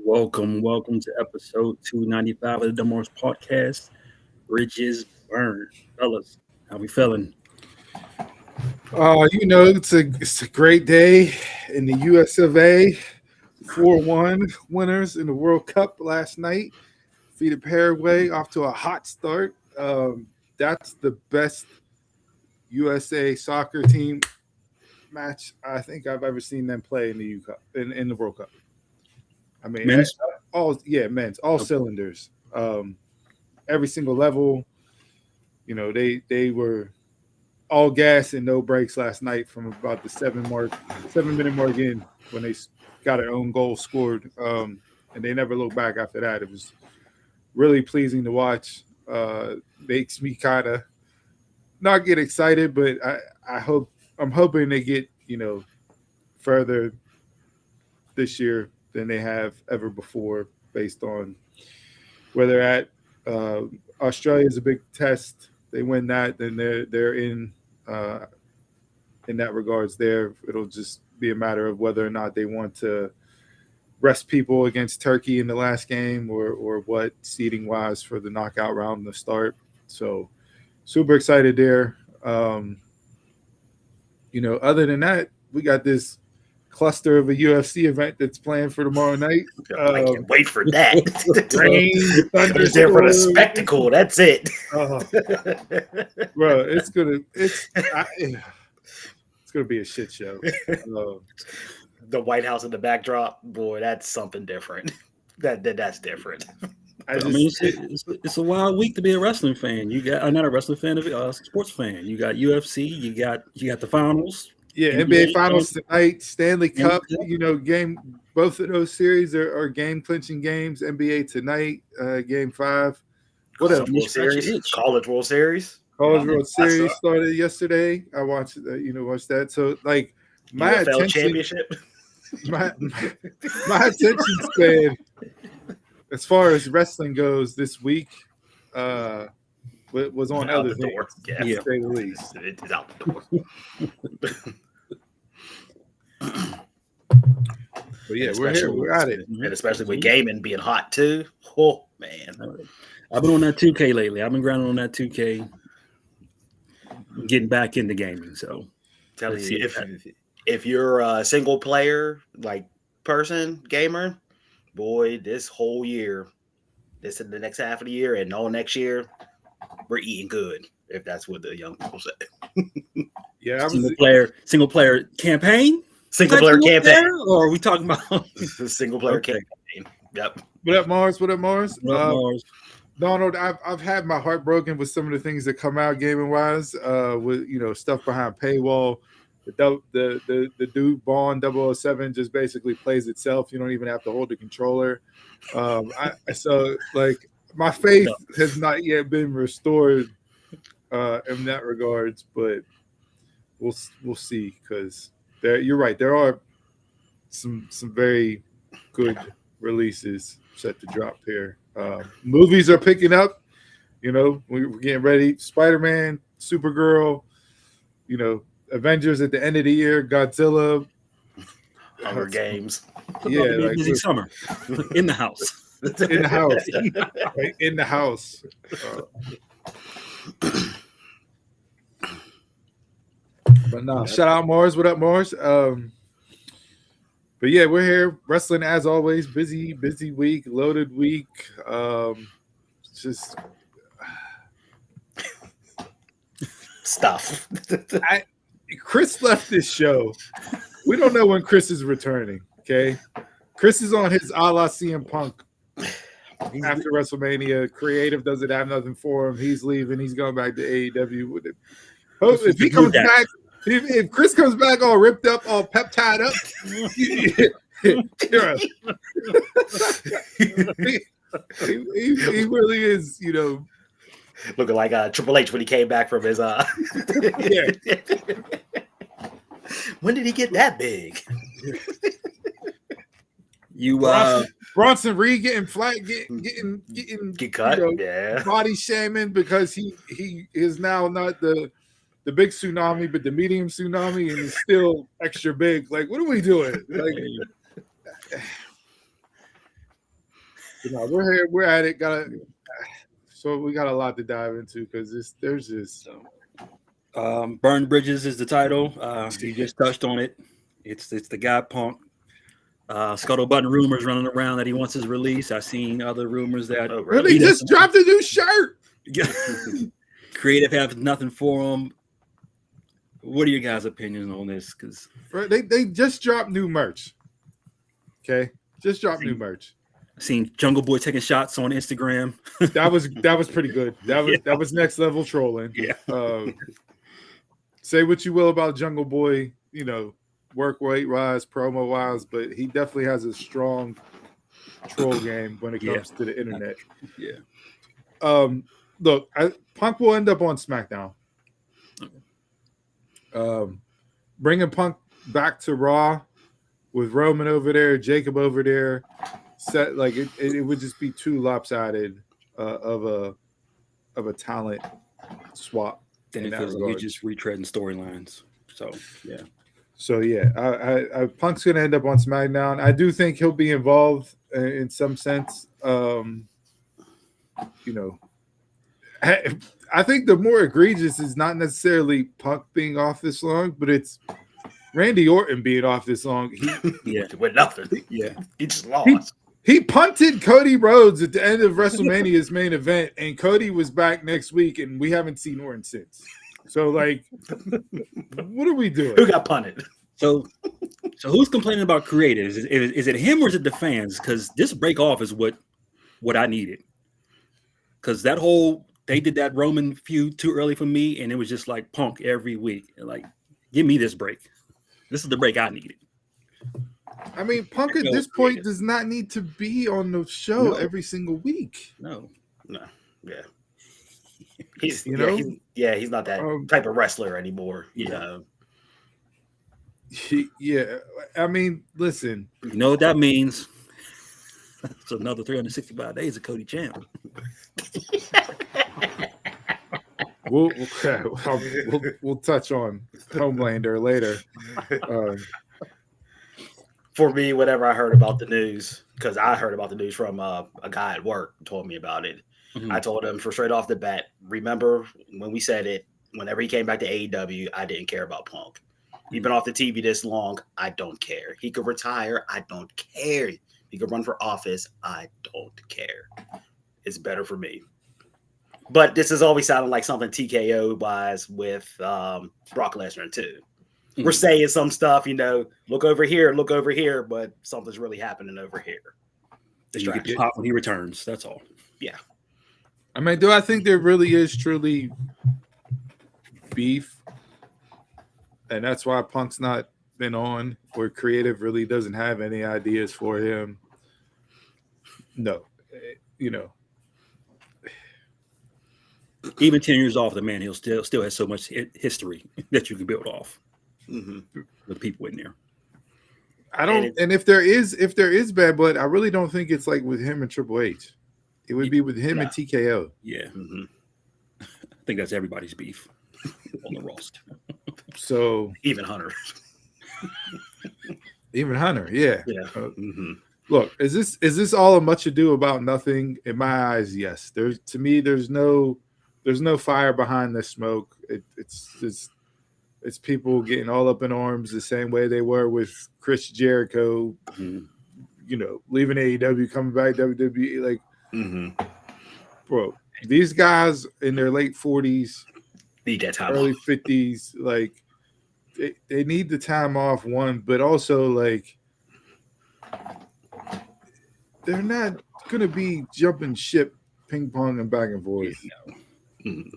Welcome to episode 295 of the Demor's podcast. Bridges burn. Fellas, how we feeling? It's a great day in the US of A. 4-1 winners in the World Cup last night. Defeated Paraguay off to a hot start. That's the best USA soccer team match I think I've ever seen them play in the U Cup in the World Cup. I mean, Men's? men's all Okay. cylinders. Every single level. They were all gas and no brakes last night from about the 7 minute mark in when they got their own goal scored, and they never looked back after that. It was really pleasing to watch. Makes me kind of not get excited, but I'm hoping they get further this year than they have ever before, based on where they're at. Australia is a big test. They win that, then they're in that regards. There, it'll just be a matter of whether or not they want to rest people against Turkey in the last game, or what seeding wise for the knockout round to start. So, super excited there. Other than that, we got this cluster of a UFC event that's planned for tomorrow night. I can't wait for that. Rain, Just there for the thunderstorms. spectacle. That's it. Bro, it's gonna be a shit show. The White House in the backdrop, boy, that's something different. That's different. It's a wild week to be a wrestling fan. You got not a wrestling fan, a sports fan. You got UFC. You got the finals. NBA Finals tonight, Stanley Cup. Cup. Game. Both of those series are game clinching games. NBA tonight, Game 5. What else? College World Series. College World Series started yesterday. I watched that. So my NFL attention, championship. my attention span as far as wrestling goes this week was on out other the door. things, Yeah, to say the least. it is out the door. But yeah, we're here. We're at it. And especially with gaming being hot too. Oh man, I've been on that 2K lately. I've been grinding on that 2K, getting back into gaming. So, telling you, if you're a single player person gamer, boy, this whole year, this is the next half of the year and all next year, we're eating good. If that's what the young people say. Yeah, single player campaign. Single player campaign, or are we talking about single player campaign? Yep. What up, Mars? Mars? Donald, I've had my heart broken with some of the things that come out gaming wise. With stuff behind paywall. The dude Bond 007 just basically plays itself. You don't even have to hold the controller. My faith has not yet been restored in that regards, but we'll see, because you're right. There are some very good releases set to drop here. Movies are picking up. We're getting ready. Spider-Man, Supergirl. Avengers at the end of the year. Godzilla. Hunger Games. Yeah, busy summer in the house. In the house. Right, in the house. But no, shout out Mars. What up, Mars? But yeah, we're here wrestling as always. Busy week, loaded week. Just stuff. Chris left this show. We don't know when Chris is returning. Okay, Chris is on his a la CM Punk after WrestleMania. Creative doesn't have nothing for him. He's leaving. He's going back to AEW with it. If he comes back. If Chris comes back all ripped up, all peptide up, he really is, looking like Triple H when he came back from his. Yeah. When did he get that big? Bronson Reed getting flat, getting cut, body shaming because he is now not the big tsunami, but the medium tsunami, and he's still extra big. Like, what are we doing? Like, No, we're here. We're at it. So we got a lot to dive into because there's this. Burn Bridges is the title. You just touched on it. It's the guy Punk. Scuttlebutt rumors running around that he wants his release. I've seen other rumors that Really just dropped a new shirt. Creative have nothing for him. What are your guys' opinions on this? Because they just dropped new merch. Okay, just dropped new merch. I've seen Jungle Boy taking shots on Instagram. That was pretty good. That was next level trolling. Yeah. Say what you will about Jungle Boy, work rate wise, promo wise, but he definitely has a strong troll game when it comes to the internet. Yeah. Look, Punk will end up on SmackDown. Bringing Punk back to Raw with Roman over there, Jacob over there, set like it would just be too lopsided of a talent swap. Then it feels like you're just retreading storylines. So yeah. Punk's gonna end up on SmackDown. I do think he'll be involved in some sense. I think the more egregious is not necessarily Punk being off this long, but it's Randy Orton being off this long. With nothing. He just lost. He punted Cody Rhodes at the end of WrestleMania's main event, and Cody was back next week, and we haven't seen Orton since. So, like, what are we doing? Who got punted? So who's complaining about creative? Is it him or is it the fans? Because this break off is what I needed. Because they did that Roman feud too early for me, and it was just like Punk every week. Like, give me this break. This is the break I needed. I mean, Punk at this point does not need to be on the show every single week. No. Yeah. He's he's not that type of wrestler anymore. Yeah. I mean, listen. You know what that means? It's another 365 days of Cody Champ. We'll touch on Homelander later. For me, whenever I heard about the news, because I heard about the news from a guy at work who told me about it. Mm-hmm. I told him straight off the bat, remember when we said it, whenever he came back to AEW, I didn't care about Punk. He's been off the TV this long. I don't care. He could retire. I don't care. He could run for office. I don't care. It's better for me. But this has always sounded like something TKO-wise with Brock Lesnar, too. Mm-hmm. We're saying some stuff, look over here, but something's really happening over here. You get pop when he returns. That's all. Yeah. I mean, do I think there really is truly beef? And that's why Punk's not been on, where creative really doesn't have any ideas for him. No. Even 10 years off, the man, he'll still has so much history that you can build off with people in there. And if there is bad blood, I really don't think it's like with him and Triple H. It would be with him and TKO. Yeah. Mm-hmm. I think that's everybody's beef on the roster. So even Hunter. Yeah. Look, is this all a much ado about nothing? In my eyes, yes. To me, there's no fire behind the smoke. It's people getting all up in arms the same way they were with Chris Jericho, leaving AEW, coming back WWE. Like, bro, these guys in their late 40s, need that time early off. 50s, like they need the time off, one, but also like they're not gonna be jumping ship, ping pong and back and forth. And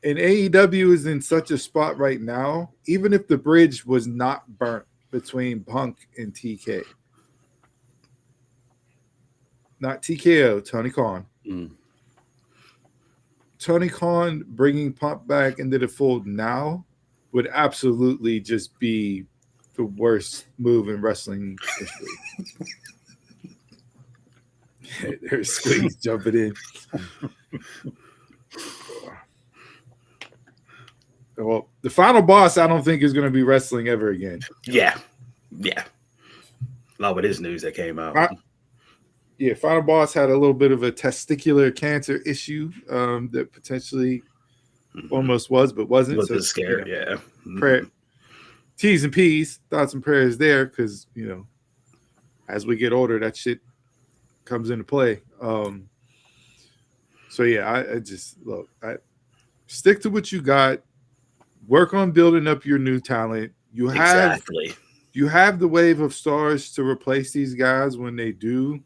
AEW is in such a spot right now, even if the bridge was not burnt between Punk and TK. Not TKO, Tony Khan. Tony Khan bringing Punk back into the fold now would absolutely just be the worst move in wrestling history. There's Squeeze jumping in. Well, the final boss, I don't think is going to be wrestling ever again. Yeah. Not with his news that came out. Yeah, Final Boss had a little bit of a testicular cancer issue that potentially almost was, but wasn't. Was So, a scare, yeah. prayer, T's and P's, thoughts and prayers there, because as we get older, that shit comes into play. So yeah, I just look. I stick to what you got. Work on building up your new talent. You have the wave of stars to replace these guys when they do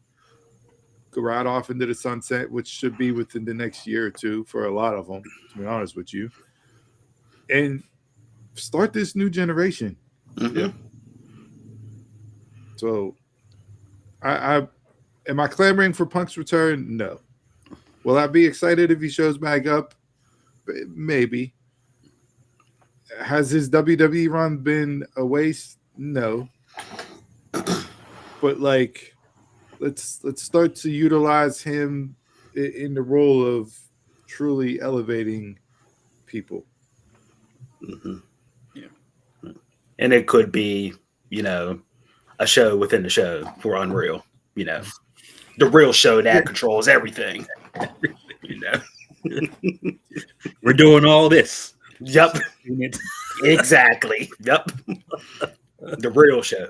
go right off into the sunset, which should be within the next year or two for a lot of them, to be honest with you. And start this new generation. Yeah. So I am I clamoring for Punk's return? No. Will I be excited if he shows back up? Maybe. Has his WWE run been a waste? No. But like, let's start to utilize him in the role of truly elevating people. Yeah. And it could be, a show within the show for Unreal. The real show that controls everything. We're doing all this. Yep. Exactly. Yep. The real show.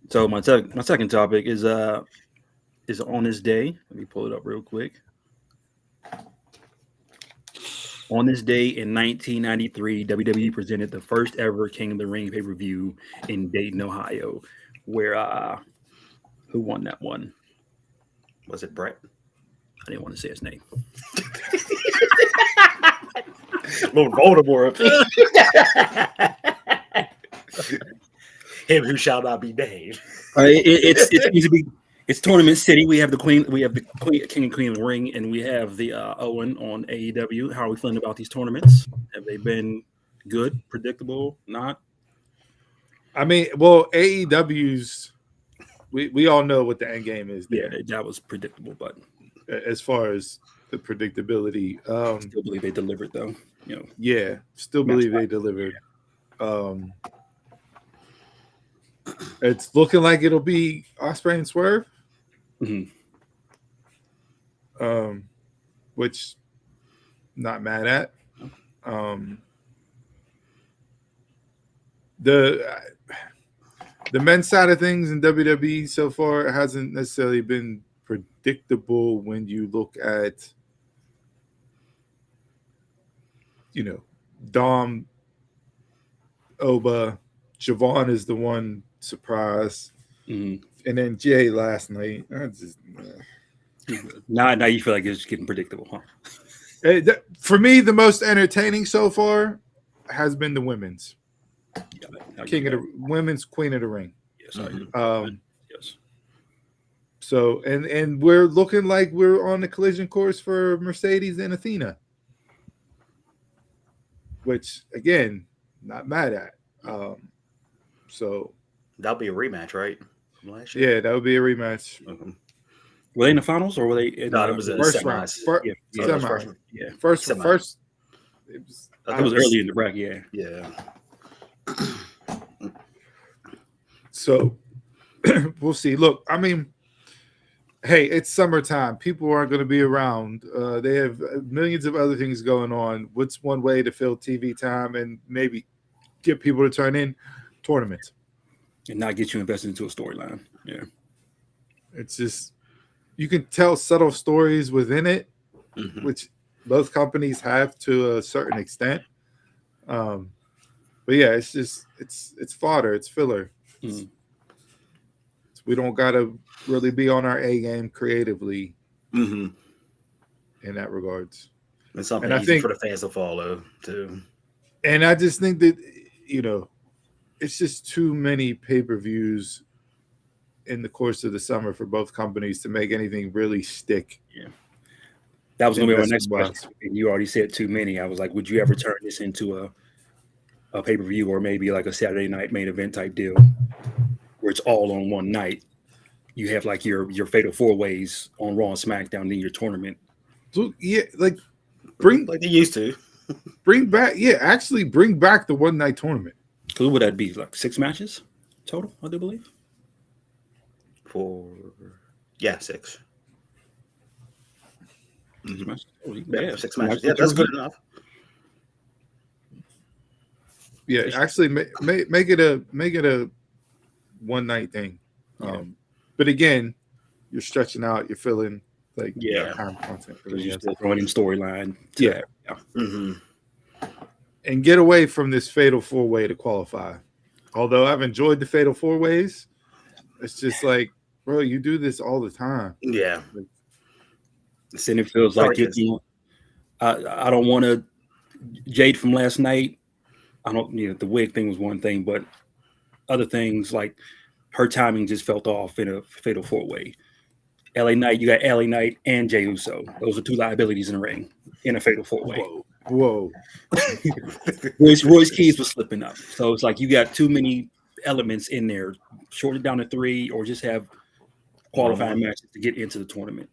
So my second topic is on this day. Let me pull it up real quick. On this day in 1993, WWE presented the first ever King of the Ring pay-per-view in Dayton, Ohio, where who won that one? Was it Brett? I didn't want to say his name. Lord Voldemort. Him who shall not be named. It's Tournament City. We have the King and Queen of the Ring, and we have the Owen on AEW. How are we feeling about these tournaments? Have they been good, predictable, not? I mean, well, AEW's we all know what the end game is there. Yeah, that was predictable, but as far as the predictability, still believe they delivered though. Yeah, still believe they delivered. It's looking like it'll be Ospreay and Swerve. Mm-hmm. Which not mad at. The men's side of things in WWE so far hasn't necessarily been predictable when you look at, Dom, Oba, Javon is the one surprise, and then Jay last night. Now you feel like it's getting predictable, huh? For me, the most entertaining so far has been the women's women's Queen of the Ring. Yes, I do. Yes. So and we're looking like we're on the collision course for Mercedes and Athena, which again, not mad at. So that'll be a rematch, right? Yeah, that would be a rematch. Mm-hmm. Were they in the finals or were they in it was first round? First. It was early in the bracket. Yeah. So we'll see. Look, I mean, hey, it's summertime. People aren't going to be around. They have millions of other things going on. What's one way to fill TV time and maybe get people to turn in? Tournaments. And not get you invested into a storyline. Yeah. It's just, you can tell subtle stories within it, which both companies have to a certain extent. But yeah, it's just, it's fodder. It's filler. We don't got to really be on our A game creatively in that regards. It's something easy for the fans to follow too. And I just think that, it's just too many pay-per-views in the course of the summer for both companies to make anything really stick. Yeah. That was going to be my next question. And you already said too many. I was like, would you ever turn this into a pay-per-view or maybe like a Saturday night main event type deal where it's all on one night? You have like your fatal four ways on Raw and SmackDown in your tournament. So yeah, like they used to. Bring back the one night tournament. So what would that be? Like 6 matches total, I do believe. 4, yeah, 6. Six matches. Oh, Yeah, 6 matches. Matches Yeah, to that's good review. enough. Yeah, actually, make it a one night thing. Yeah. But again, you're stretching out. You're feeling like you Yeah. got time content. Because you're still throwing in storyline. Yeah. Mm-hmm. And get away from this fatal 4-way to qualify. Although I've enjoyed the fatal 4-ways, it's just like, bro, you do this all the time. Yeah. And it feels like I don't want to Jade from last night. I don't, the wig thing was one thing, but other things like her timing just felt off in a fatal 4-way. LA Knight, you got LA Knight and Jey Uso. Those are two liabilities in the ring in a fatal 4-way. Whoa. Royce Keys was slipping up. So it's like you got too many elements in there. Short it down to 3 or just have qualifying matches to get into the tournament.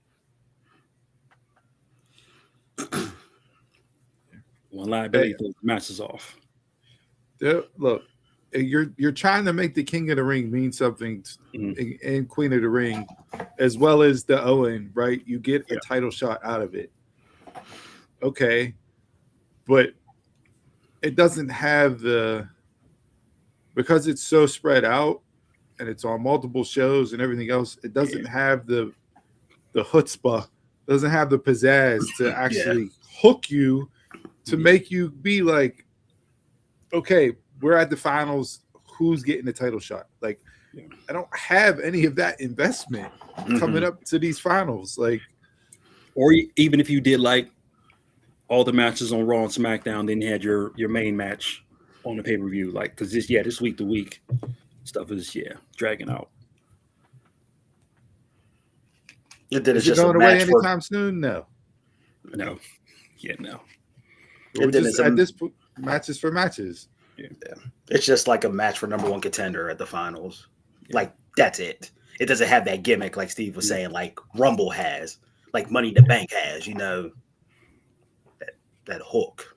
One liability throws the matches off. Look, you're trying to make the King of the Ring mean something and Queen of the Ring, as well as the Owen, right? You get a title shot out of it. Okay. But it doesn't have because it's so spread out and it's on multiple shows and everything else, it doesn't have the chutzpah, doesn't have the pizzazz to actually hook you to make you be like, okay, we're at the finals. Who's getting the title shot? Like, I don't have any of that investment coming up to these finals. Like, or even if you did like all the matches on Raw and SmackDown, then you had your main match on the pay-per-view. Like, because this week to week stuff is dragging out. Is it going away anytime soon? No. No. Yeah, no. At this point, matches for matches. Yeah. It's just like a match for number 1 contender at the finals. Like, that's it. It doesn't have that gimmick like Steve was saying, like Rumble has, like Money in the Bank has, that hook.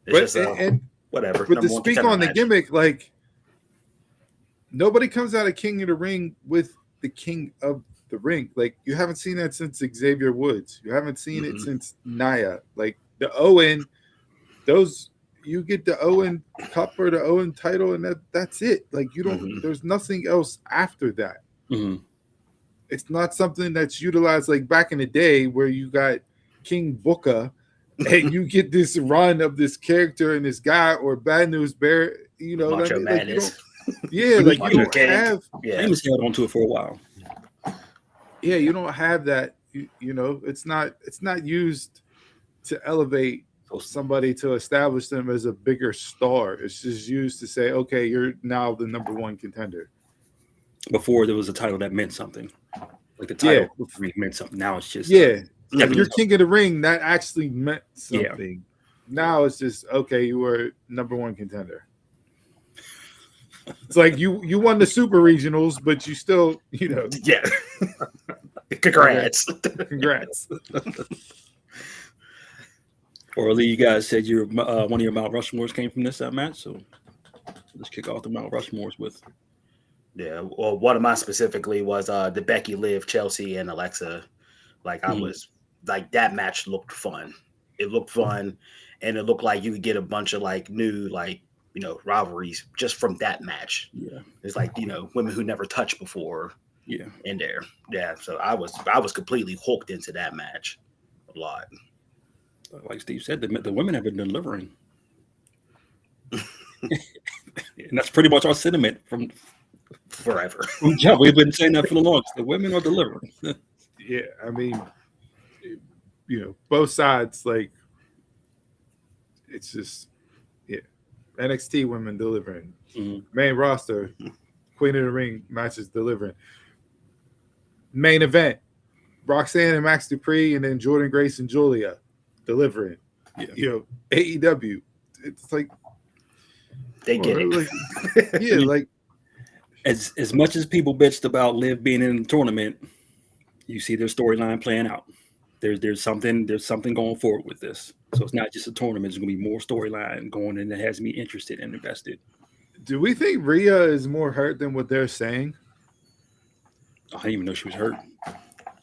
It's just whatever. But to speak on the gimmick, like, nobody comes out of King of the Ring with the King of the Ring. Like, you haven't seen that since Xavier Woods. You haven't seen it since Nia. Like, the Owen, you get the Owen Cup or the Owen title, and that's it. Like, you don't. There's nothing else after that. It's not something that's utilized like back in the day where you got King Booker, and you get this run of this character and this guy, or Bad News Bear. Macho Madness. Like, you don't have. Famous held on to it for a while. Yeah, you don't have that. It's not used to elevate somebody to establish them as a bigger star. It's just used to say, okay, you're now the number 1 contender. Before there was a title that meant something. Like the title meant something. Now it's just if you're King of the Ring, that actually meant something. Now it's just okay, you were number 1 contender. It's like you won the super regionals, but you still, Yeah. Congrats. Congrats. Orly, you guys said one of your Mount Rushmores came from this match, so let's kick off the Mount Rushmores with. Yeah, well, one of mine specifically was the Becky, Liv, Chelsea, and Alexa. Like, I was like, that match looked fun. It looked fun, and it looked like you could get a bunch of like new rivalries just from that match. Yeah, it's like women who never touched before. Yeah, in there. Yeah, so I was completely hooked into that match a lot. Like Steve said, the women have been delivering, and that's pretty much our sentiment from forever. Yeah, we've been saying that for the longest. The women are delivering. Yeah, I mean, both sides. Like, it's just NXT women delivering, main roster, Queen of the Ring matches delivering, main event, Roxanne and Max Dupree, and then Jordan Grace and Julia delivering. AEW. It's like they get it. Like, like as much as people bitched about Liv being in the tournament, you see their storyline playing out. There's something going forward with this. So it's not just a tournament. There's going to be more storyline going in that has me interested and invested. Do we think Rhea is more hurt than what they're saying? I didn't even know she was hurt.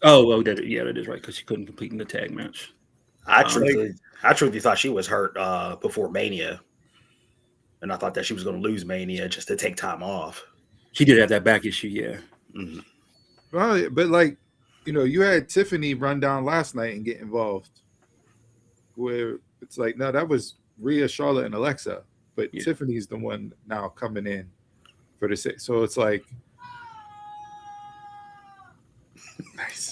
Oh, well, that is right because she couldn't complete in the tag match. I Um, truthfully, I truthfully thought she was hurt before Mania, and I thought that she was going to lose Mania just to take time off. She did have that back issue, yeah. Mm-hmm. Well, but like, you had Tiffany run down last night and get involved, where it's like, no, that was Rhea, Charlotte, and Alexa, but Yeah. Tiffany's the one now coming in for the six. So it's like, nice,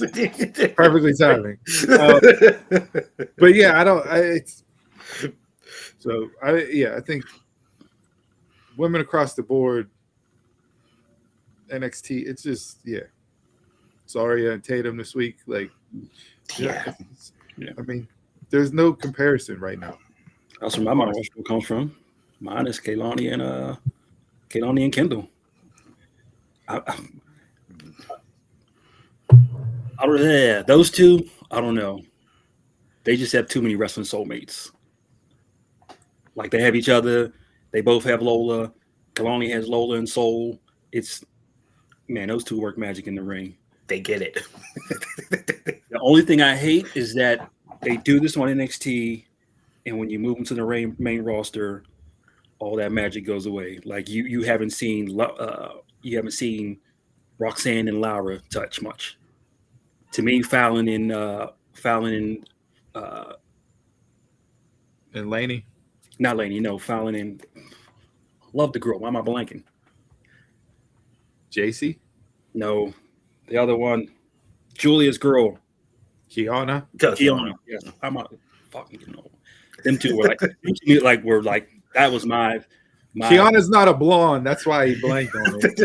perfectly timing. But yeah, I don't. It's so I think women across the board, NXT. It's just Zarya and Tatum this week. Like, Yeah. I mean, there's no comparison right now. That's where my Mount Rushmore comes from. Mine is Kaylani and Kendall. I don't. Yeah, those two. I don't know. They just have too many wrestling soulmates. Like they have each other. They both have Lola. Kalani has Lola and Soul. It's man, those two work magic in the ring. They get it. The only thing I hate is that they do this on NXT, and when you move them to the main roster, all that magic goes away. Like you haven't seen Roxanne and Laura touch much. To me, Fallon and And Laney, not Laney, no, Fallon and love the girl. Why am I blanking? JC, No, the other one, Julia's girl, Kiana. Kiana. Yes, I'm not fucking getting old. Them two were like that was my. Kiana's not a blonde. That's why he blanked on it.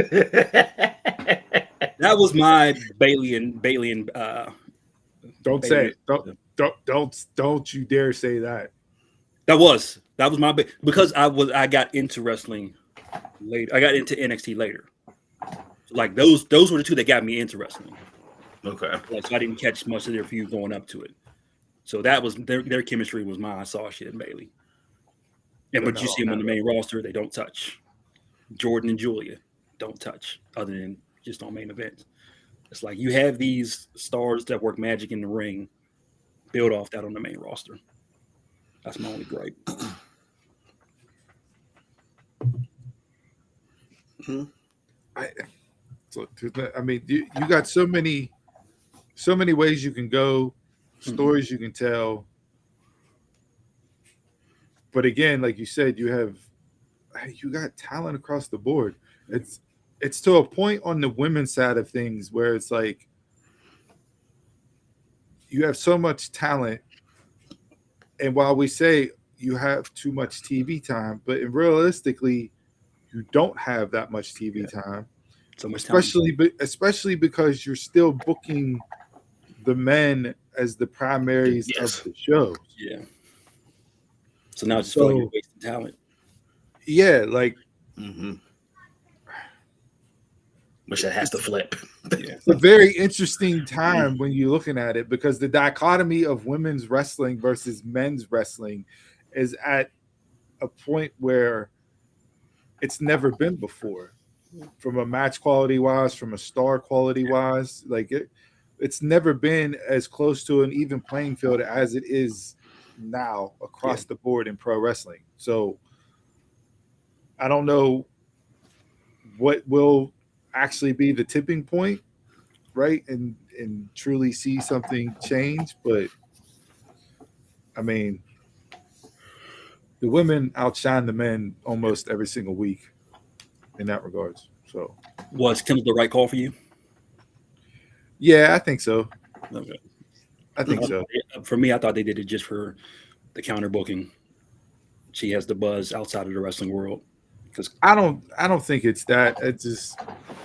That was my Bailey and Don't say it. Don't you dare say that. That was my because I got into wrestling later. I got into NXT later. Like those were the two that got me into wrestling. Okay. Like, so I didn't catch much of their feud going up to it. So that was their chemistry was mine. I saw shit in Bailey. But you see them on the main roster, they don't touch. Jordan and Julia don't touch, other than just on main events. It's like you have these stars that work magic in the ring, build off that on the main roster. That's my only gripe. I mean, you got so many ways you can go, stories you can tell. But again, like you said, you got talent across the board. It's to a point on the women's side of things where it's like you have so much talent, and while we say you have too much TV time, but realistically, you don't have that much TV time. So much especially because you're still booking the men as the primaries of the show. Yeah. So now I just feel like you're wasting talent. Yeah, like wish that has to flip. It's a very interesting time when you're looking at it because the dichotomy of women's wrestling versus men's wrestling is at a point where it's never been before. From a match quality wise, from a star quality wise, like it's never been as close to an even playing field as it is now across the board in pro wrestling. So I don't know what will actually be the tipping point, right? And truly see something change. But I mean, the women outshine the men almost every single week in that regards. So was Kendall the right call for you? Yeah, I think so. Okay. I think so. For me, I thought they did it just for the counter booking. She has the buzz outside of the wrestling world. Because I don't think it's that. It's just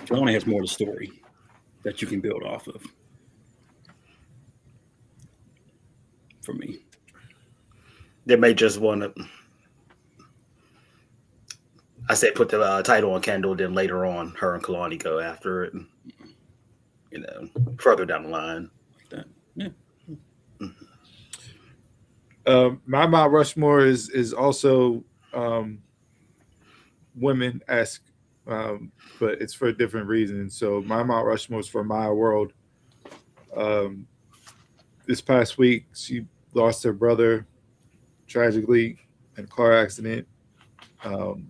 Kelowna has more of the story that you can build off of. For me, they may just want to. I say put the title on Kendall, then later on, her and Kalani go after it. Further down the line. Like that. Yeah. My Mount Rushmore is also women-esque but it's for different reasons. So my Mount Rushmore is for my world. Um, this past week, she lost her brother tragically in a car accident. Um,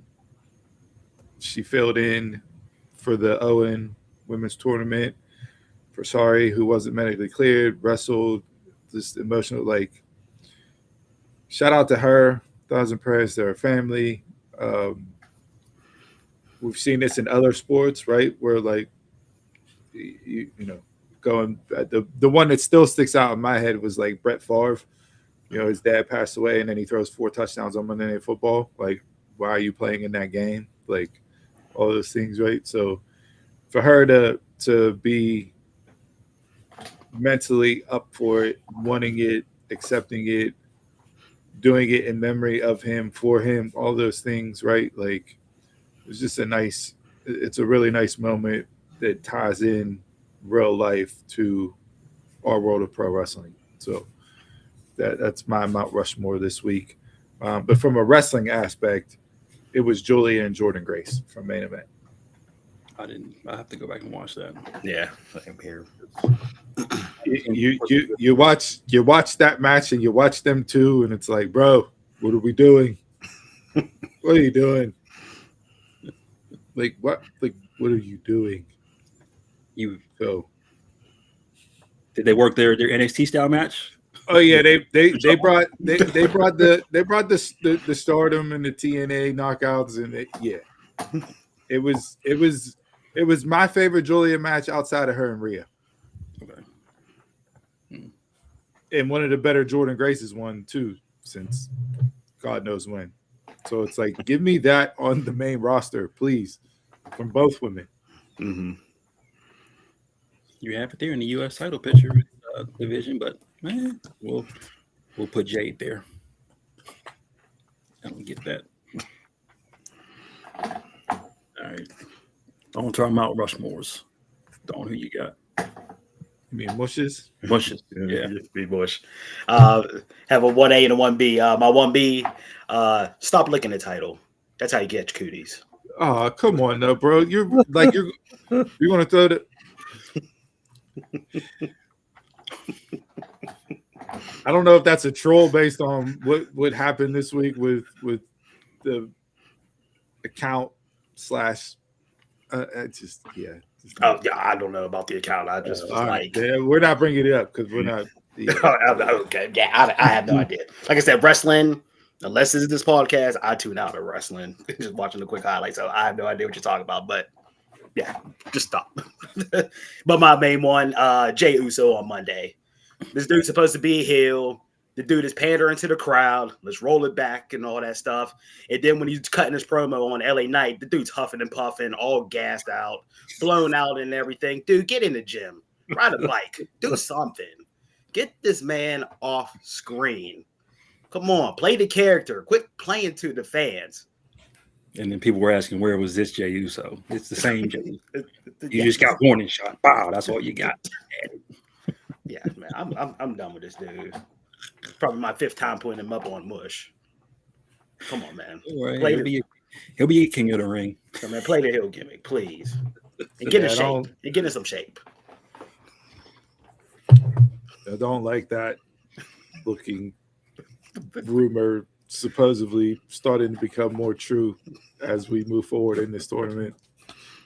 she filled in for the Owen women's tournament for Sorry, who wasn't medically cleared, wrestled, just emotional. Like, shout out to her. Thoughts and prayers to her family. Um, we've seen this in other sports, right? Where like you know, going the one that still sticks out in my head was like Brett Favre. You know, his dad passed away, and then he throws 4 touchdowns on Monday Night Football. Like, why are you playing in that game? Like, all those things, right? So, for her to be mentally up for it, wanting it, accepting it, doing it in memory of him, for him, all those things, right? Like, it's just it's a really nice moment that ties in real life to our world of pro wrestling. So that's my Mount Rushmore this week. But from a wrestling aspect, it was Julia and Jordan Grace from Main Event. I didn't. I have to go back and watch that. Yeah, I'm here. You watch that match and you watch them too, and it's like, bro, what are we doing? What are you doing? Like what? Like what are you doing? You So did they work their NXT style match? oh yeah, they brought the Stardom and the TNA knockouts, and it was my favorite Julia match outside of her and Rhea. Okay. And one of the better Jordan Grace's one too, since God knows when. So it's like, give me that on the main roster, please, from both women. Mm-hmm. You have it there in the U.S. title picture division, but man, we'll put Jade there. I don't get that. All right, on to our Mount Rushmores. Dawn, who you got? You mean Mushes? Mushes. Yeah. Be Bush. Have a 1A and a 1B. My 1B, stop licking the title. That's how you get cooties. Oh, come on, though, bro. You're gonna throw the. I don't know if that's a troll based on what happened this week with the account slash. Just Oh yeah, I don't know about the account. I just was like, yeah, we're not bringing it up because we're not. Okay, yeah, I have no idea. Like I said, wrestling. Unless it's this podcast, I tune out of wrestling. Just watching the quick highlights, so I have no idea what you're talking about. But yeah, just stop. But my main one, Jey Uso on Monday. This dude's supposed to be a heel. The dude is pandering to the crowd. Let's roll it back and all that stuff. And then when he's cutting his promo on LA Knight, the dude's huffing and puffing, all gassed out, blown out and everything. Dude, get in the gym. Ride a bike. Do something. Get this man off screen. Come on. Play the character. Quit playing to the fans. And then people were asking, where was this Jey Uso? It's the same Jey. You just got warning shot. Wow, that's all you got. Yeah, man. I'm done with this dude. Probably my 5th time putting him up on Mush. Come on, man. Right. He'll be a king of the ring. So, man, play the heel gimmick, please. And get in shape. And get in some shape. I don't like that looking rumor supposedly starting to become more true as we move forward in this tournament.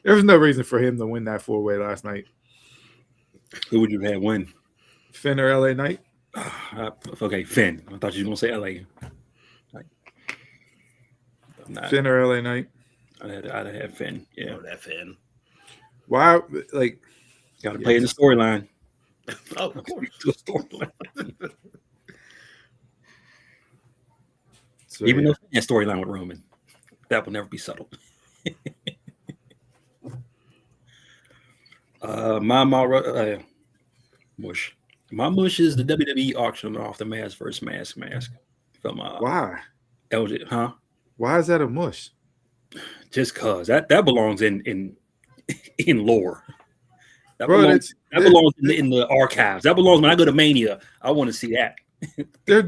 There was no reason for him to win that 4-way last night. Who would you have win? Finn or LA Knight? Okay, Finn. I thought you were going to say LA. Finn or LA Knight? I'd have Finn. Yeah. That Finn. Why? Like, got to play in the storyline. Oh, of course. So, even though that storyline with Roman, that will never be settled. My mush. My mush is the WWE auction off the Mask vs. Mask from why? LG, huh? Why is that a mush? Just cause that belongs in lore. That Bro, belongs in the archives. That belongs when I go to Mania. I want to see that. They're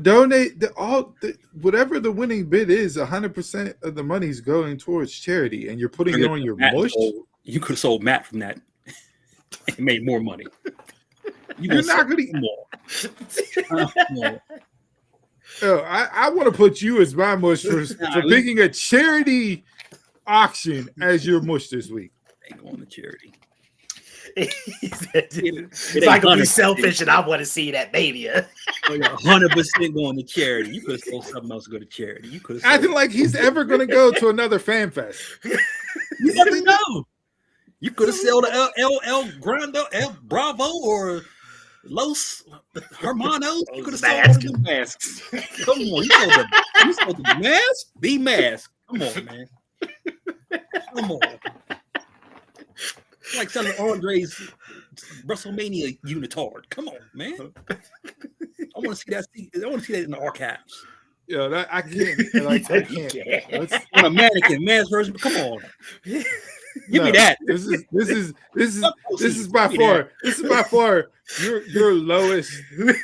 whatever the winning bid is. 100% of the money's going towards charity, and you're putting it on your mush. You could have sold Matt from that and made more money. You're not going to. I want to put you as my mush for picking a charity auction as your mush this week. Ain't going to charity. It's like gonna be selfish, and I want to see that mania. 100% going to charity. You could have sold something else to go to charity. You could have acting like he's ever going to go to another fan fest. You never know. You could have sold El Grande, El Bravo, or Los Hermanos. You could have sold the masks. Come on, you sold the mask. The mask. Come on, man. Come on. Like selling Andre's WrestleMania unitard. Come on, man. I want to see that. I want to see that in the archives. Yeah, I can't. Like, I can't. On a mannequin, man's version. Come on. Give me that. This is by far your lowest.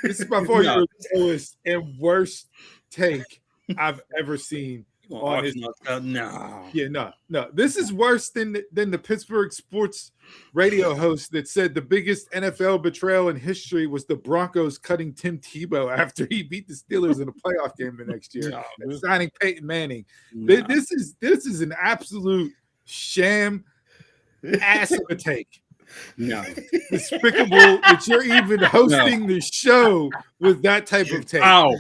This is by far your lowest and worst take I've ever seen. On his, no. Yeah, no. This is worse than the Pittsburgh sports radio host that said the biggest NFL betrayal in history was the Broncos cutting Tim Tebow after he beat the Steelers in a playoff game the next year, and signing Peyton Manning. No. This is an absolute sham ass of a take. No, despicable that you're even hosting the show with that type of take. Ow.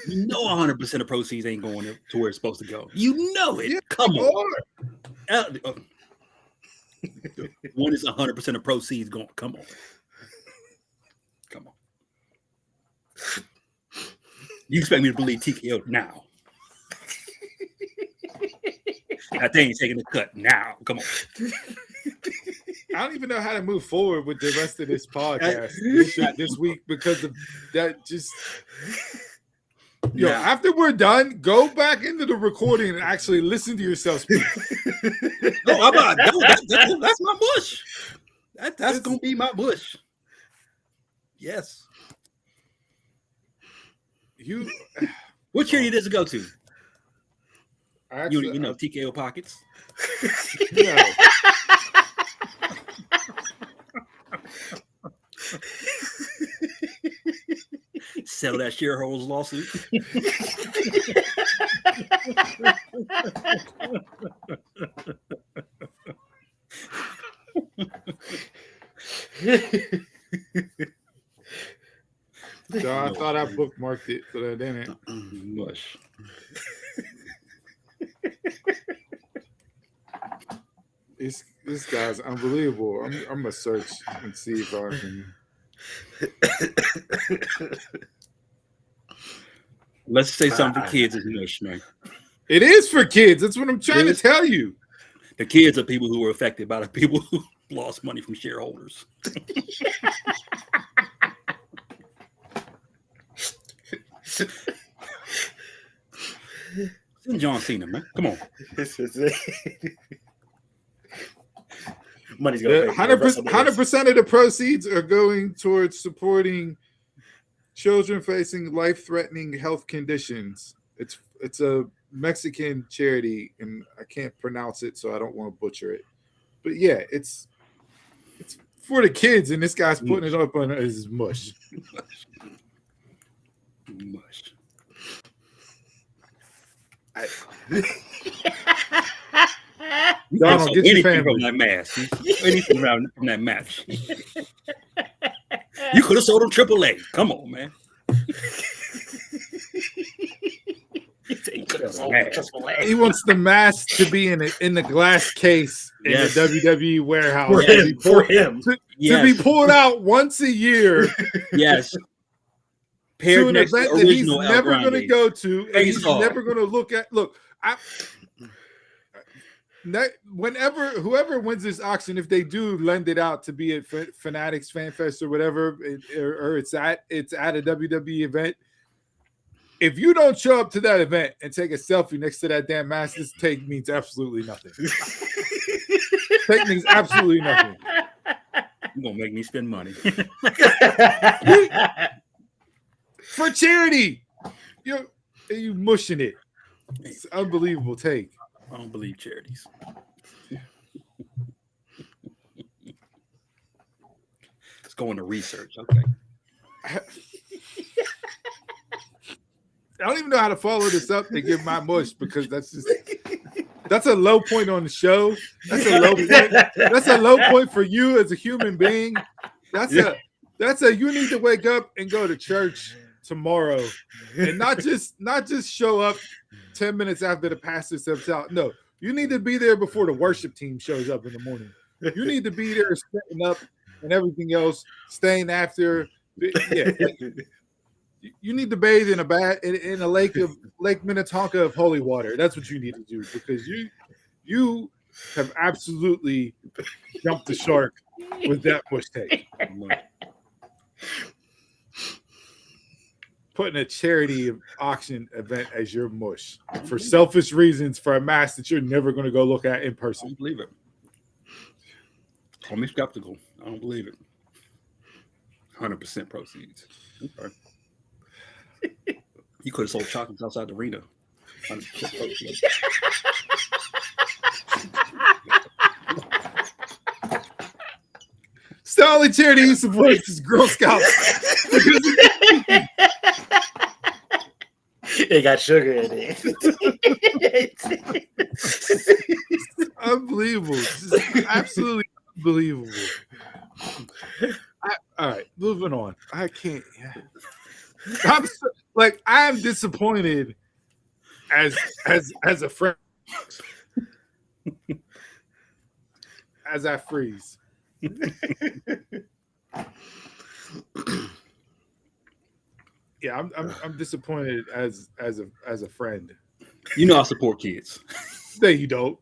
You know 100% of proceeds ain't going to where it's supposed to go. You know it. Yeah, come on. One is 100% of proceeds going. Come on. Come on. You expect me to believe TKO now? That thing ain't taking a cut now. Come on. I don't even know how to move forward with the rest of this podcast this week because of that. Just after we're done, go back into the recording and actually listen to yourself speak. That's my bush. That's gonna be my bush. Yes. What charity does it go to? Actually, you know, TKO Pockets. No. Settle that shareholders lawsuit. So I thought I bookmarked it, but I didn't. Mush. This guy's unbelievable. I'm gonna search and see if I can. Let's say something for kids is mush, man. It is for kids. That's what I'm trying to tell you. The kids are people who were affected by the people who lost money from shareholders. Send John Cena, man. Come on. Money's going to 100% of the proceeds are going towards supporting children facing life-threatening health conditions. It's a Mexican charity, and I can't pronounce it, so I don't want to butcher it. But yeah, it's for the kids, and this guy's putting it up on his mush. Mush. Donald, get your family from that mask. Anything from that match. You could have sold him AAA. Come on, man. He wants the mask to be in the glass case in the WWE warehouse for him to be pulled out once a year. Yes. To an event that he's never going to go to, and he's never going to look at. Look, whoever wins this auction, if they do lend it out to be at Fanatics Fan Fest or whatever, or it's at a WWE event, if you don't show up to that event and take a selfie next to that damn mask, this take means absolutely nothing. Take means absolutely nothing. You're gonna make me spend money. for charity. You mushing it. It's an unbelievable take. I don't believe charities. Let's go into research. Okay. I don't even know how to follow this up and give my mush because that's a low point on the show. That's a low point. That's a low point for you as a human being. That's a you need to wake up and go to church tomorrow and not just show up 10 minutes after the pastor steps out. No, you need to be there before the worship team shows up in the morning. You need to be there setting up and everything else, staying after. Yeah. You need to bathe in a Lake Minnetonka of holy water. That's what you need to do because you have absolutely jumped the shark with that push take. Putting a charity auction event as your mush for selfish reasons for a match that you're never going to go look at in I person. don't believe it. Call me skeptical. I don't believe it. 100% proceeds. Okay. You could have sold chocolates outside the arena. 100% proceeds. It's the only charity you support is Girl Scouts. It got sugar in it. Unbelievable. Just absolutely unbelievable. All right, moving on. I can't. I'm disappointed as a friend. As I freeze. Yeah, I'm disappointed as a friend. You know I support kids. No, you don't.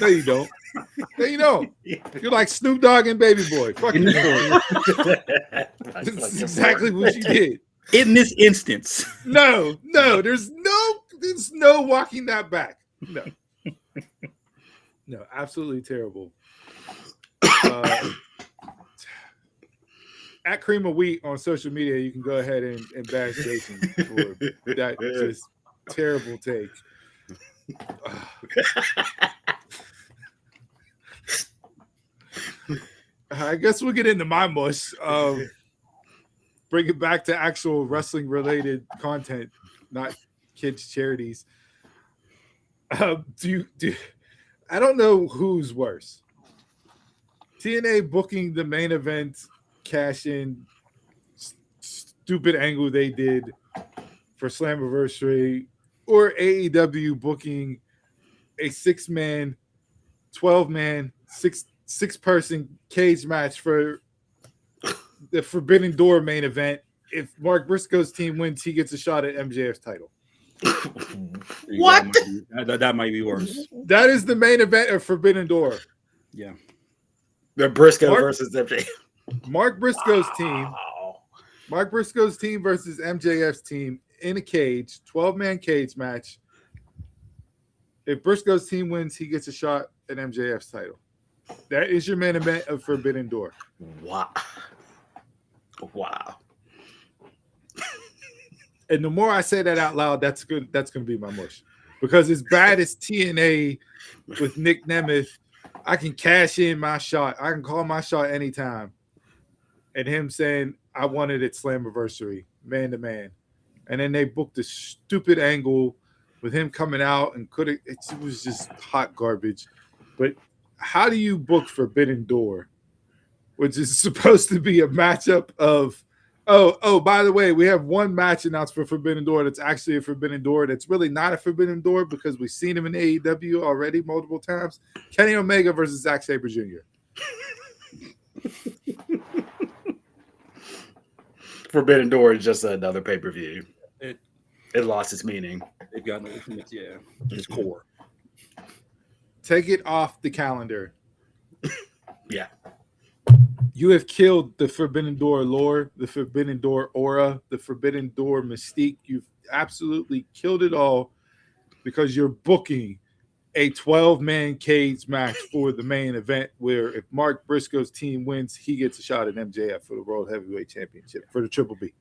No, you don't. No, you don't. You're like Snoop Dogg and Baby Boy. Fuck you. That's exactly what you did. In this instance. No, there's no walking that back. No, absolutely terrible. At Cream of Wheat on social media, you can go ahead and bash Jason for that just terrible take. I guess we'll get into my mush. Bring it back to actual wrestling related content, not kids' charities. I don't know who's worse. TNA booking the main event cash in stupid angle they did for Slammiversary, or AEW booking a 6-man, 12-man, six-person cage match for the Forbidden Door main event. If Mark Briscoe's team wins, he gets a shot at MJF's title. What? That might be worse. That is the main event of Forbidden Door. Yeah. The Briscoe versus MJF. Mark Briscoe's team. Wow. Mark Briscoe's team versus MJF's team in a cage, 12-man cage match. If Briscoe's team wins, he gets a shot at MJF's title. That is your main event of Forbidden Door. Wow. And the more I say that out loud, that's good. That's going to be my mush. Because as bad as TNA with Nick Nemeth, I can cash in my shot. I can call my shot anytime. And him saying, I wanted it Slammiversary, man to man. And then they booked a stupid angle with him coming out and it was just hot garbage. But how do you book Forbidden Door, which is supposed to be a matchup of, by the way, we have one match announced for Forbidden Door that's actually a Forbidden Door that's really not a Forbidden Door because we've seen him in AEW already multiple times. Kenny Omega versus Zack Sabre Jr. Forbidden Door is just another pay-per-view. It lost its meaning. They've gotten away from its core. Take it off the calendar. Yeah. You have killed the Forbidden Door lore, the Forbidden Door aura, the Forbidden Door mystique. You've absolutely killed it all because you're booking a 12-man cage match for the main event where if Mark Briscoe's team wins, he gets a shot at MJF for the World Heavyweight Championship for the Triple B.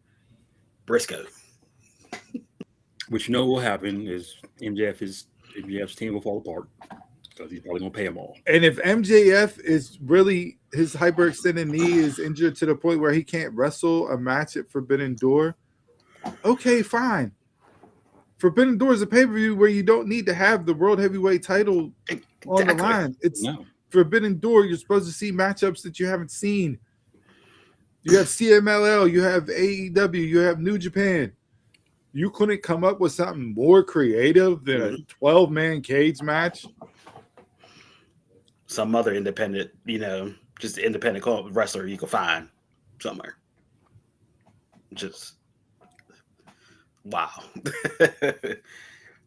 Briscoe. Which you know will happen is MJF's team will fall apart because he's probably gonna pay them all. And if MJF is really his hyperextended knee is injured to the point where he can't wrestle a match at Forbidden Door, okay, fine. Forbidden Door is a pay-per-view where you don't need to have the world heavyweight title on the line. It's Forbidden Door. You're supposed to see matchups that you haven't seen. You have CMLL, you have AEW, you have New Japan. You couldn't come up with something more creative than a 12-man cage match? Some other independent, just independent wrestler you can find somewhere. Just wow.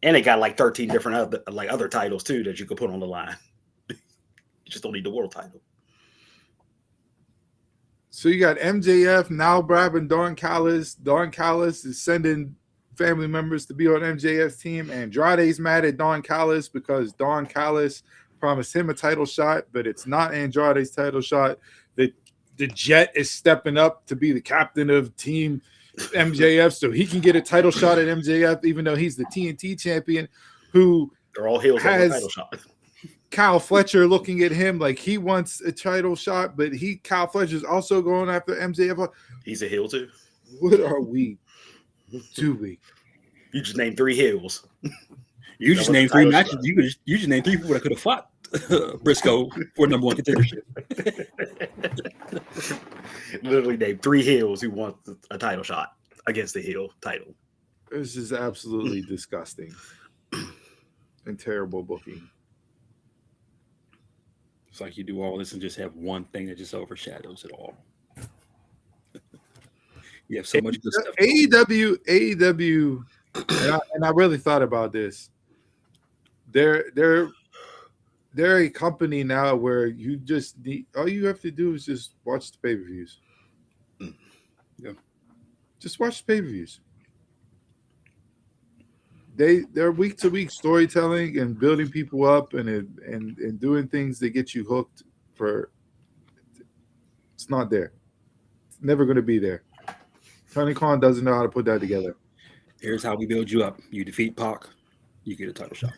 And it got like 13 different other titles too that you could put on the line. You just don't need the world title. So you got MJF now grabbing Don Callis. Don Callis is sending family members to be on MJF's team. Andrade's mad at Don Callis because Don Callis promised him a title shot, but it's not Andrade's title shot. The Jet is stepping up to be the captain of team MJF so he can get a title shot at MJF, even though he's the TNT champion who they're all heels has title shot. Kyle Fletcher looking at him like he wants a title shot, but Kyle Fletcher's also going after MJF. He's a heel too. What are we doing? You just named 3 heels. You just named 3 matches. You just named 3 people that could have fought Briscoe for number 1 contendership. Literally named 3 heels who want a title shot against the heel title. This is absolutely disgusting and terrible booking. It's like you do all this and just have one thing that just overshadows it all. You have so much good stuff. AEW, and I really thought about this. They're a company now where you just need, all you have to do is just watch the pay-per-views. Yeah. Just watch the pay-per-views. They're week-to-week storytelling and building people up and doing things that get you hooked for. It's not there. It's never going to be there. Tony Khan doesn't know how to put that together. Here's how we build you up. You defeat Pac, you get a title shot.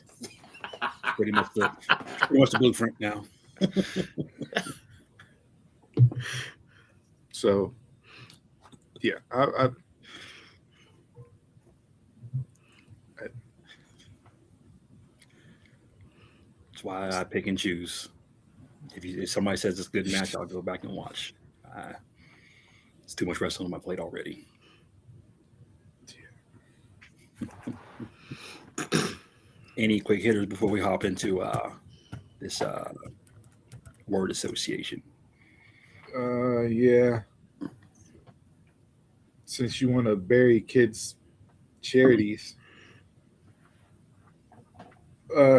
Pretty much the blueprint now. So, yeah, that's why I pick and choose. If somebody says it's a good match, I'll go back and watch. It's too much wrestling on my plate already. Any quick hitters before we hop into this word association? Yeah. Since you want to bury kids' charities.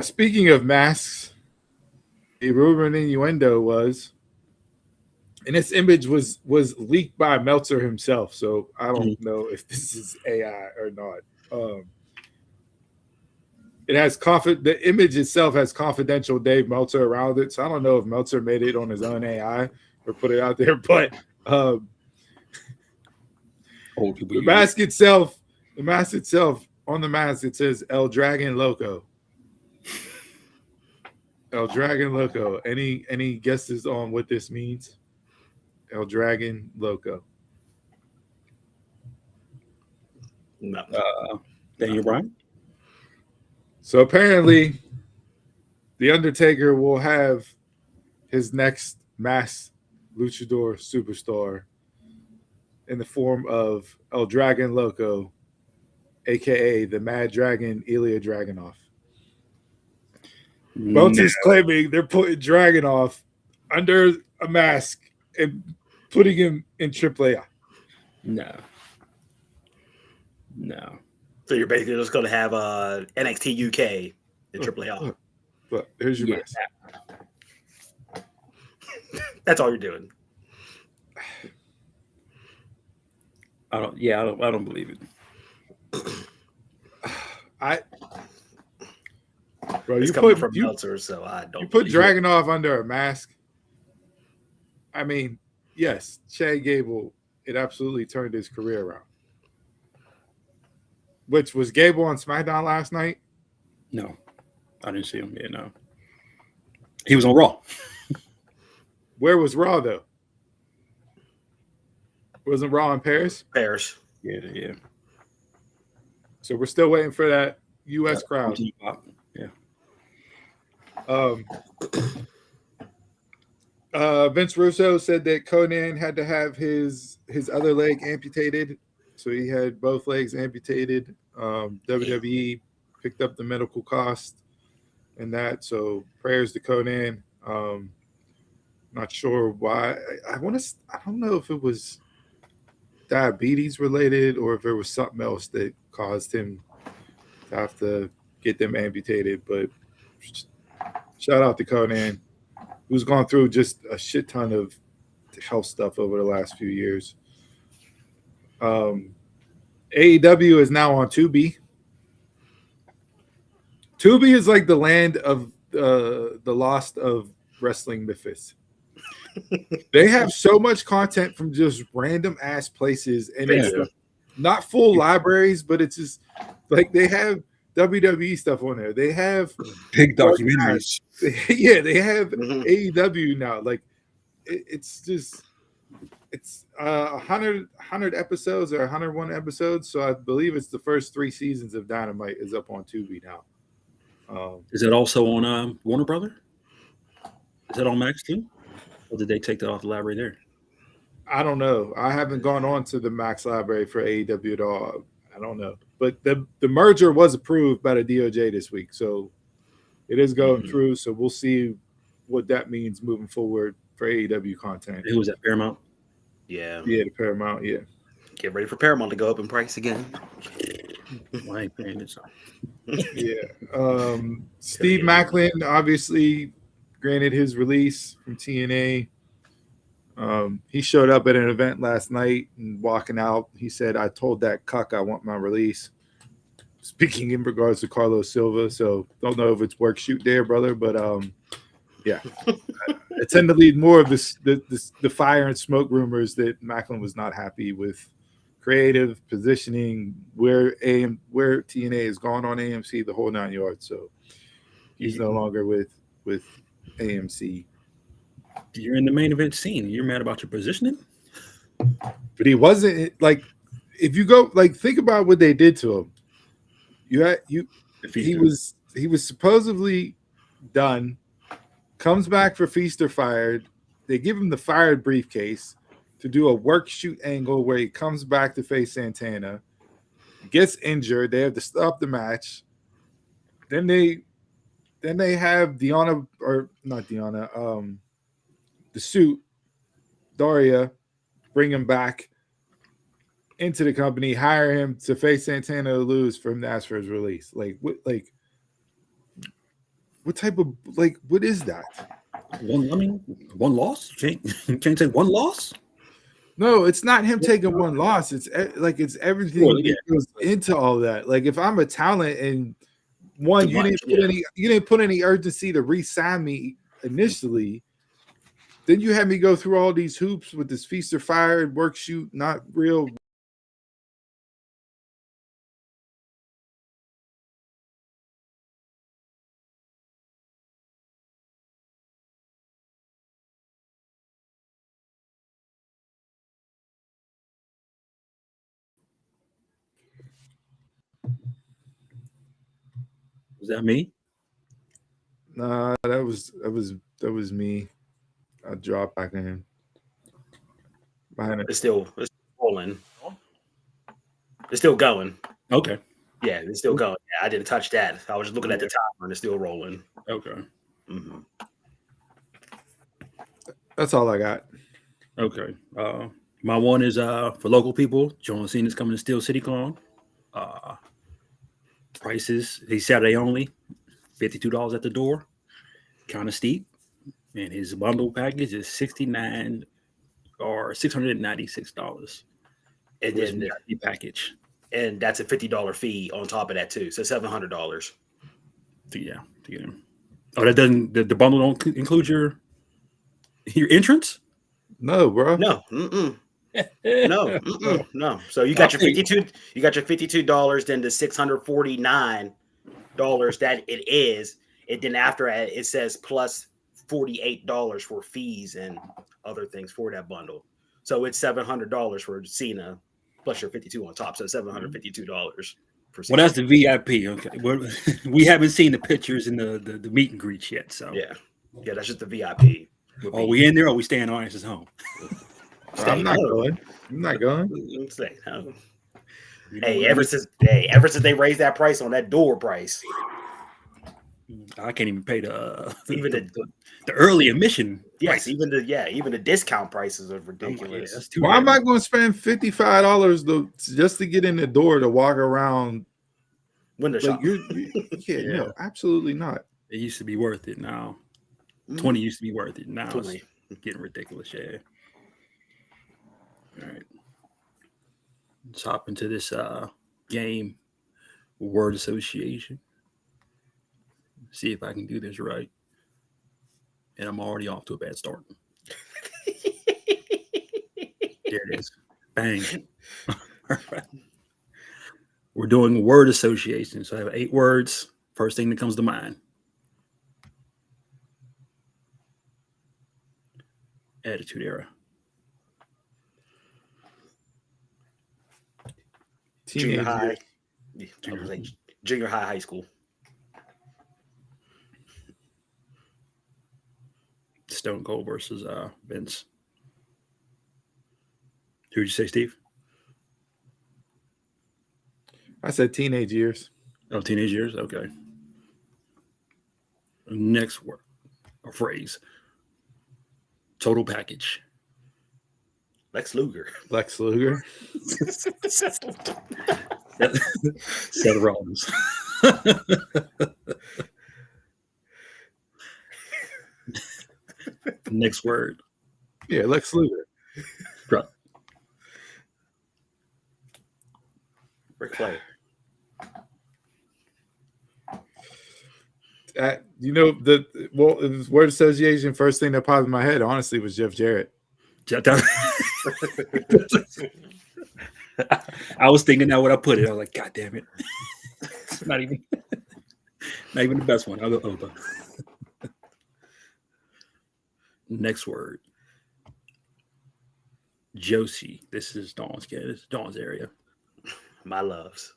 Speaking of masks, a rumor and innuendo was, and this image was leaked by Meltzer himself, so I don't know if this is AI or not. It has the image itself has confidential Dave Meltzer around it, so I don't know if Meltzer made it on his own AI or put it out there, but the mask itself, on the mask it says El Dragon Loco. El Dragon Loco. Any guesses on what this means? El Dragon Loco. No. Daniel Bryan? So apparently, The Undertaker will have his next masked luchador superstar in the form of El Dragon Loco, a.k.a. the Mad Dragon Ilya Dragunov. Meltzer's claiming they're putting Dragunov under a mask and putting him in AAA. No. So you're basically just going to have NXT UK in AAA. But here's your mask. That's all you're doing. I don't believe it. Bro, it's coming from Meltzer, so I don't. You put Dragunov under a mask. I mean, yes, Chad Gable, it absolutely turned his career around. which was Gable on SmackDown last night. No, I didn't see him. Yeah, no. He was on Raw. Where was Raw though? Wasn't Raw in Paris? Paris. Yeah. So we're still waiting for that U.S. crowd. Yeah. Vince Russo said that Conan had to have his other leg amputated, so he had both legs amputated. WWE picked up the medical cost and that, so prayers to Conan. Not sure why. I don't know if it was diabetes related or if it was something else that caused him to have to get them amputated. But shout out to Conan, who's gone through just a shit ton of health stuff over the last few years. AEW is now on Tubi. Tubi is like the land of the lost of wrestling myths. They have so much content from just random ass places, and it's like not full libraries, but it's just like they have WWE stuff on there. They have big documentaries. Yeah, they have AEW now. Like it's just it's 100 episodes or 101 episodes. So I believe it's the first 3 seasons of Dynamite is up on Tubi now. Is it also on Warner Brother? Is that on Max too? Or did they take that off the library there? I don't know. I haven't gone on to the Max library for AEW at all. I don't know. But the merger was approved by the DOJ this week. So it is going through. So we'll see what that means moving forward for AEW content. Who was that? Paramount? Yeah. Yeah, the Paramount, yeah. Get ready for Paramount to go up in price again. I ain't paying it. So. Yeah. Steve Macklin obviously granted his release from TNA. He showed up at an event last night and walking out, he said, "I told that cuck I want my release." Speaking in regards to Carlos Silva, so don't know if it's work shoot there, brother, but yeah, I tend to lead more of the fire and smoke rumors that Macklin was not happy with creative positioning, where TNA has gone on AMC, the whole 9 yards. So he's no longer with AMC. You're in the main event scene. You're mad about your positioning, but he wasn't. Like, if you go, like, think about what they did to him. He was supposedly done. Comes back for Feast or Fired. They give him the fired briefcase to do a work shoot angle where he comes back to face Santana. Gets injured. They have to stop the match. Then they have Deanna, or not Deanna, the suit, Daria, bring him back into the company, hire him to face Santana to lose for him to ask for his release. What type of, what is that? One loss? You can't take one loss? No, it's not him taking one loss. It's everything that goes into all that. Like, if I'm a talent and one, you didn't put any urgency to re-sign me initially, then you had me go through all these hoops with this Feast or Fired work shoot, not real. Was that me? Nah, that was me. I dropped back in. Behind it. It's still rolling. It's still going. Okay. Yeah, it's still going. Yeah, I didn't touch that. I was just looking at the timer and it's still rolling. Okay. Mm-hmm. That's all I got. Okay. My one is for local people. John Cena's coming to Steel City Con. Prices, he's Saturday only, $52 at the door. Kind of steep. And his bundle package is $69 or $696. And then the package. And that's a $50 fee on top of that too. So $700. To get him. Oh, that doesn't the bundle don't include your entrance? No, bro. No. Mm-mm. No, no. So you got your $52. You got your $52. Then the $649 that it is. And then after it says plus $48 for fees and other things for that bundle. So it's $700 for Cena plus your 52 on top. So $752 for Cena. Well, that's the VIP. Okay, we haven't seen the pictures and the meet and greets yet. So yeah, that's just the VIP. Are we in there or are we staying on his home? I'm not going. I'm not going. Hey, ever since they raised that price on that door price, I can't even pay the early admission. Yes, price. even the discount prices are ridiculous. Why am I going to spend $55 just to get in the door to walk around window shop? No, absolutely not. It used to be worth it. Now, 20 used to be worth it. Now 20. It's getting ridiculous. Yeah. All right. Let's hop into this game, word association. See if I can do this right. And I'm already off to a bad start. There it is. Bang. We're doing word association. So I have 8 words. First thing that comes to mind. Attitude Era. Junior high. Junior high, high school. Stone Cold versus Vince. Who did you say, Steve? I said teenage years. Oh, teenage years? Okay. Next word or phrase. Total package. Lex Luger. Lex Luger. Seth Rollins. Next word. Yeah, Lex Luger. Right. Ric Flair. The word association, first thing that popped in my head, honestly, was Jeff Jarrett. I was thinking that when I put it, I was like, God damn it. It's not even the best one. I'll go Oba. Next word. Josie. This is Dawn's kid. This is Dawn's area. My loves.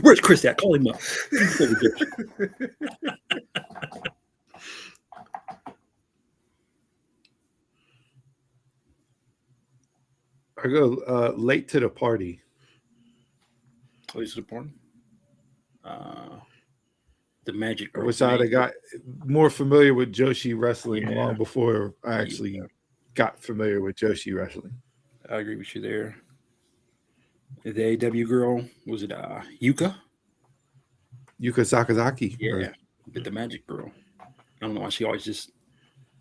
Where's Chris at? Call him up. I go late to the party. Late to the party? The Magic Girl. I wish I'd have got more familiar with Joshi wrestling long before I actually got familiar with Joshi wrestling. I agree with you there. The AW girl, was it Yuka? Yuka Sakazaki. Yeah, but the Magic Girl. I don't know why she always just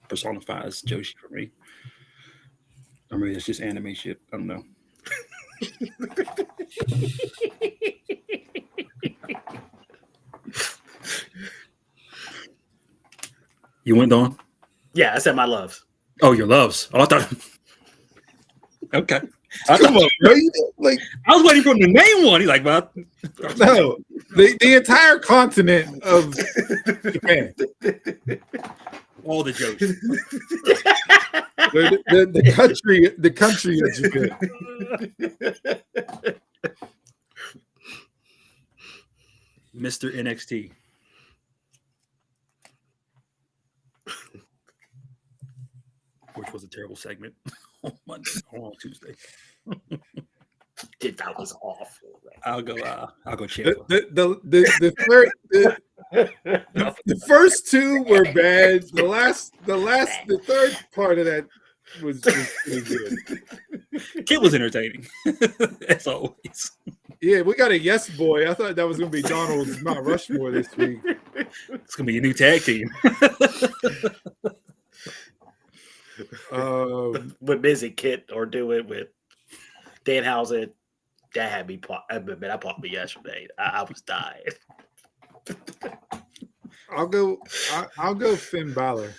personifies Joshi for me. I mean, it's just anime shit. I don't know. You went on? Yeah, I said my loves. Oh, your loves. Oh, I thought. Okay. Come on, bro. I was waiting for him to name one. He's like, well, no, the entire continent of Japan. All the jokes. the country of Japan. Mr. NXT. Which was a terrible segment on Monday or on Tuesday. That was awful. I'll go check. The first two were bad. The third part of that was pretty good. Kid was entertaining, as always. Yeah, we got a yes boy. I thought that was going to be Donald's Mount Rushmore this week. It's going to be a new tag team. With Busy Kit or do it with Danhausen. That had me pop. I popped me yesterday. I was dying. I'll go. I'll go Finn Balor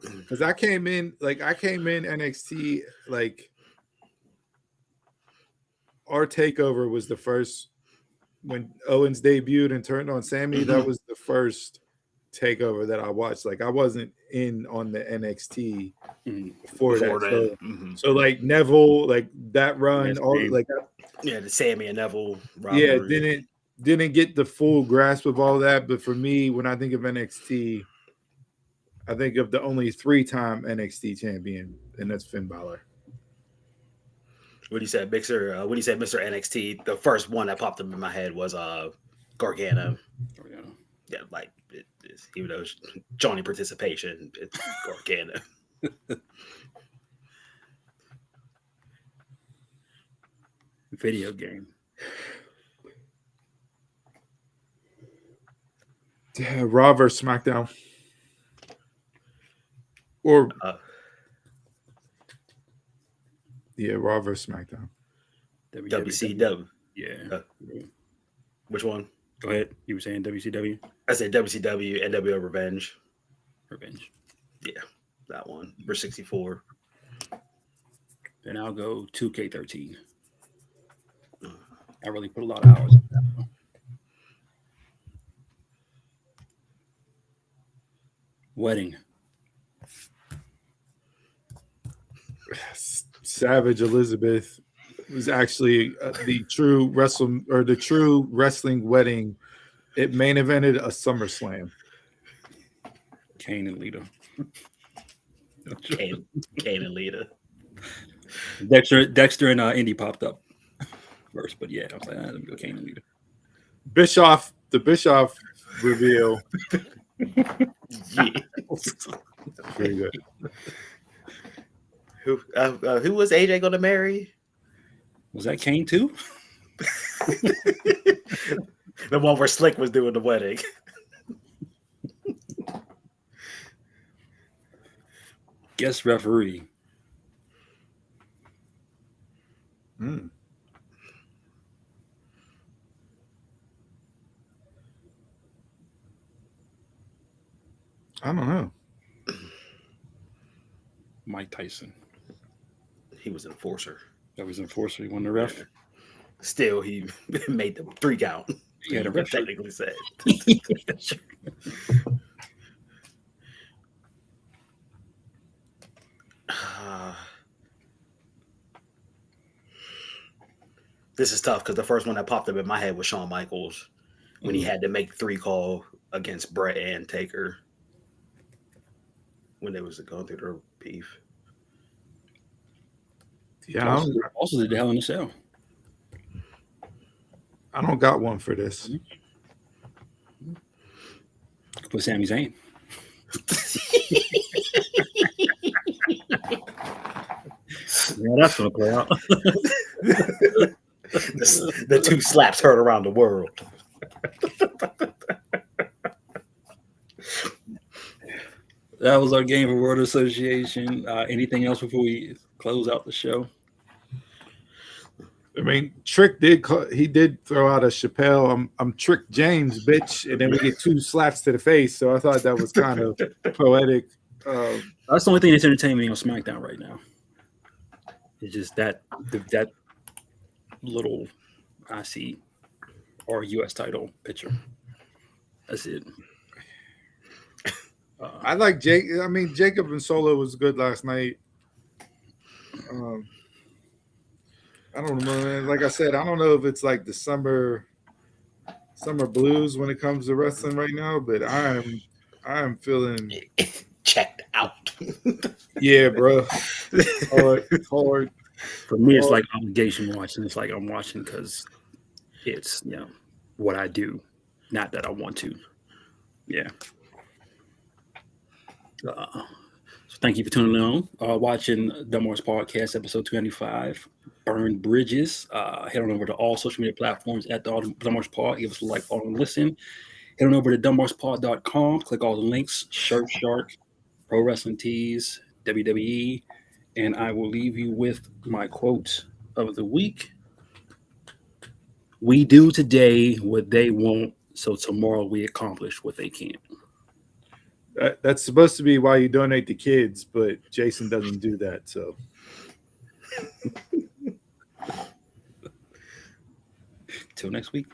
because I came in NXT like our takeover was the first when Owens debuted and turned on Sammy. Mm-hmm. That was the first takeover that I watched. Like I wasn't in on the NXT before that. So, so like Neville, like that run, That's all name. like the Sammy and Neville yeah, rivalry. didn't get the full grasp of all that. But for me, when I think of NXT, I think of the only 3-time NXT champion, and that's Finn Balor. What you said, Mixer? What you said, Mr. NXT? The first one that popped up in my head was Gargano. Yeah, like even though it's Johnny participation, it's Gargano. Video game. Yeah, Raw versus SmackDown. Or Raw versus SmackDown. WCW. Yeah. Which one? Go ahead. You were saying WCW? I said WCW, NWO Revenge. Yeah, that one for 64. Then I'll go 2K13. I really put a lot of hours in that one. Wedding. Savage Elizabeth was actually the true wrestling wedding. It main evented a SummerSlam. Kane and Lita. Kane and Lita. Dexter and Indy popped up first, but yeah, I was like, let me go Kane and Lita. The Bischoff reveal. Yeah. Very good. Who was AJ going to marry? Was that Kane too? The one where Slick was doing the wedding. Guest referee. I don't know. Mike Tyson. He was enforcer. That was enforcer. He won the ref. Yeah. Still, he made the 3 count. Yeah, the ref technically said. This is tough because the first one that popped up in my head was Shawn Michaels when he had to make the 3 call against Bret and Taker when they was going through their beef. Yeah, also did the Hell in a Cell. I don't got one for this. Put Sami Zayn. Yeah, that's gonna play out. The 2 slaps heard around the world. That was our game for Word Association. Anything else before we close out the show? I mean, Trick did throw out a Chappelle. I'm Trick James, bitch, and then we get 2 slaps to the face. So I thought that was kind of poetic. That's the only thing that's entertaining on SmackDown right now. It's just that little IC or US title picture. That's it. I like Jake. I mean, Jacob and Solo was good last night. I don't know, man. Like I said, I don't know if it's like the summer blues when it comes to wrestling right now, but I am feeling checked out. Yeah, bro. It's hard. For me, it's like obligation watching. It's like I'm watching because it's what I do, not that I want to. Yeah. So thank you for tuning in, watching Dumbars Podcast, episode 295, Burn Bridges. Head on over to all social media platforms at the Dumbars Pod. Give us a like, follow, and listen. Head on over to dumbarspod.com. Click all the links, Shirt Shark, Pro Wrestling Tees, WWE, and I will leave you with my quote of the week. We do today what they won't So tomorrow we accomplish what they can't. That's supposed to be why you donate to kids, but Jason doesn't do that. So Till next week.